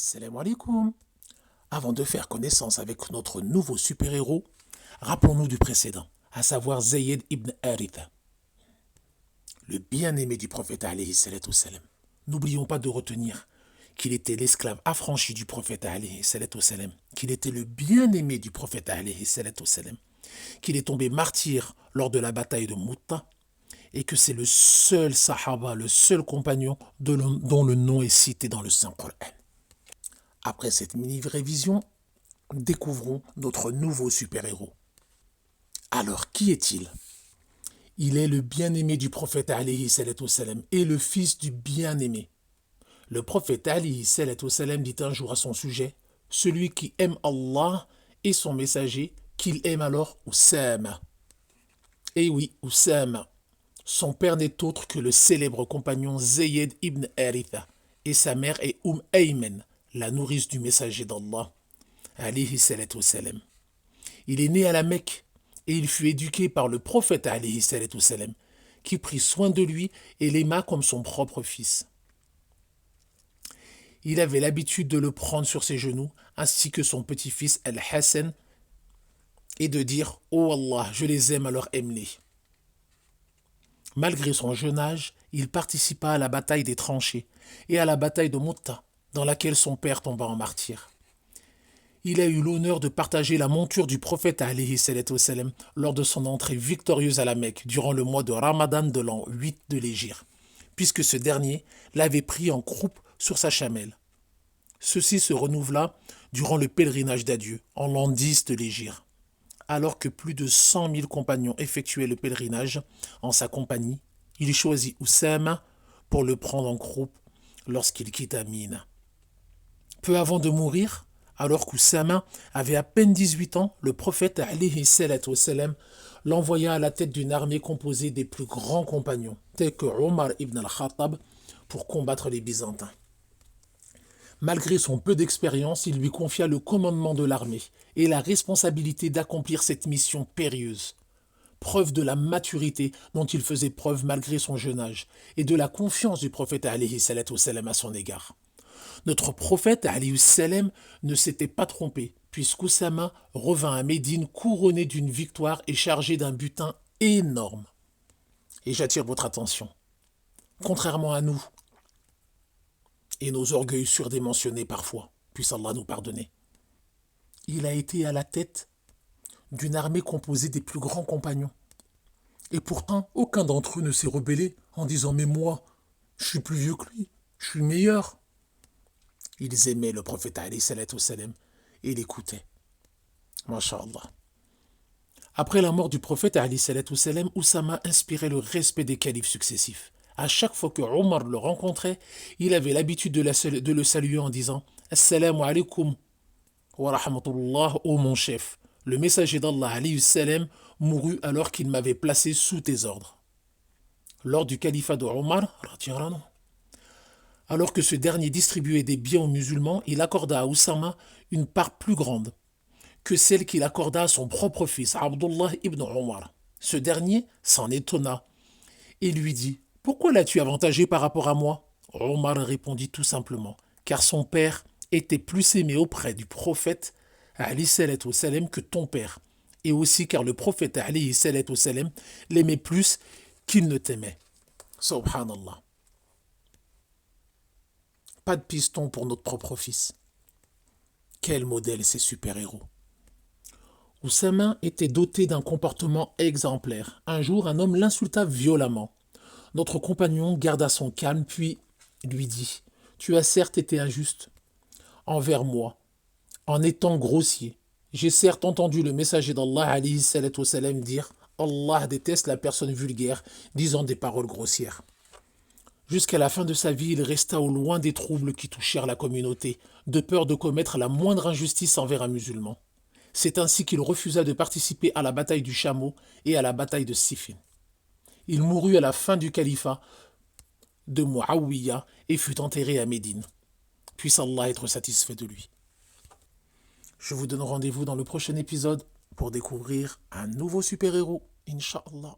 Salam alaikum. Avant de faire connaissance avec notre nouveau super-héros, rappelons-nous du précédent, à savoir Zayd ibn Haritha, le bien-aimé du prophète alayhi salatu salam. N'oublions pas de retenir qu'il était l'esclave affranchi du prophète alayhi salatu salam, qu'il était le bien-aimé du prophète alayhi salatu salam, qu'il est tombé martyr lors de la bataille de Mou'tah et que c'est le seul sahaba, le seul compagnon dont le nom est cité dans le Saint-Coran. Après cette mini-révision, découvrons notre nouveau super-héros. Alors, qui est-il? Il est le bien-aimé du prophète alayhi salatu salam et le fils du bien-aimé. Le prophète alayhi salatu salam dit un jour à son sujet, celui qui aime Allah et son messager, qu'il aime alors Oussama. Et oui, Oussama. Son père n'est autre que le célèbre compagnon Zayd ibn Haritha et sa mère est Ayman, la nourrice du messager d'Allah, alayhi salatu salam. Il est né à la Mecque et il fut éduqué par le prophète alayhi salatu salam, qui prit soin de lui et l'aima comme son propre fils. Il avait l'habitude de le prendre sur ses genoux, ainsi que son petit-fils Al-Hassan, et de dire « Oh Allah, je les aime, alors aime-les ». Malgré son jeune âge, il participa à la bataille des tranchées et à la bataille de Mou'tah, dans laquelle son père tomba en martyr. Il a eu l'honneur de partager la monture du prophète alayhi salatu wassalam lors de son entrée victorieuse à la Mecque durant le mois de Ramadan de l'an 8 de l'Hégire, puisque ce dernier l'avait pris en croupe sur sa chamelle. Ceci se renouvela durant le pèlerinage d'adieu en l'an 10 de l'Hégire. Alors que plus de 100 000 compagnons effectuaient le pèlerinage en sa compagnie, il choisit Oussama pour le prendre en croupe lorsqu'il quitta Mina. Peu avant de mourir, alors qu'Oussama avait à peine 18 ans, le prophète alayhi salatu wassalam l'envoya à la tête d'une armée composée des plus grands compagnons, tels que Omar ibn al-Khattab, pour combattre les Byzantins. Malgré son peu d'expérience, il lui confia le commandement de l'armée et la responsabilité d'accomplir cette mission périlleuse. Preuve de la maturité dont il faisait preuve malgré son jeune âge et de la confiance du prophète alayhi salatu wassalam à son égard. Notre prophète alayhi salam ne s'était pas trompé, puisqu'Oussama revint à Médine couronné d'une victoire et chargé d'un butin énorme. Et j'attire votre attention. Contrairement à nous, et nos orgueils surdimensionnés parfois, puisse Allah nous pardonner, il a été à la tête d'une armée composée des plus grands compagnons. Et pourtant, aucun d'entre eux ne s'est rebellé en disant « Mais moi, je suis plus vieux que lui, je suis meilleur ». Ils aimaient le prophète alayhi salatu wassalam et l'écoutaient. Masha'Allah. Après la mort du prophète alayhi salatu wassalam, Oussama inspirait le respect des califes successifs. À chaque fois que Omar le rencontrait, il avait l'habitude de le saluer en disant « Assalamu alaikum wa rahmatullah, ô mon chef ». Le messager d'Allah alayhi salam mourut alors qu'il m'avait placé sous tes ordres. Lors du califat de Omar, alors que ce dernier distribuait des biens aux musulmans, il accorda à Oussama une part plus grande que celle qu'il accorda à son propre fils, Abdullah ibn Omar. Ce dernier s'en étonna et lui dit « Pourquoi l'as-tu avantagé par rapport à moi ?» Omar répondit tout simplement « Car son père était plus aimé auprès du prophète alayhi salatu wassalam que ton père, et aussi car le prophète alayhi salatu wassalam l'aimait plus qu'il ne t'aimait. » Subhanallah. Pas de piston pour notre propre fils. Quel modèle ces super-héros. Oussama était doté d'un comportement exemplaire. Un jour, un homme l'insulta violemment. Notre compagnon garda son calme, puis lui dit « Tu as certes été injuste envers moi, en étant grossier. J'ai certes entendu le messager d'Allah alayhi salatu wassalam dire « Allah déteste la personne vulgaire disant des paroles grossières ». Jusqu'à la fin de sa vie, il resta au loin des troubles qui touchèrent la communauté, de peur de commettre la moindre injustice envers un musulman. C'est ainsi qu'il refusa de participer à la bataille du Chameau et à la bataille de Siffin. Il mourut à la fin du califat de Muawiyah et fut enterré à Médine. Puisse Allah être satisfait de lui. Je vous donne rendez-vous dans le prochain épisode pour découvrir un nouveau super-héros, Inch'Allah.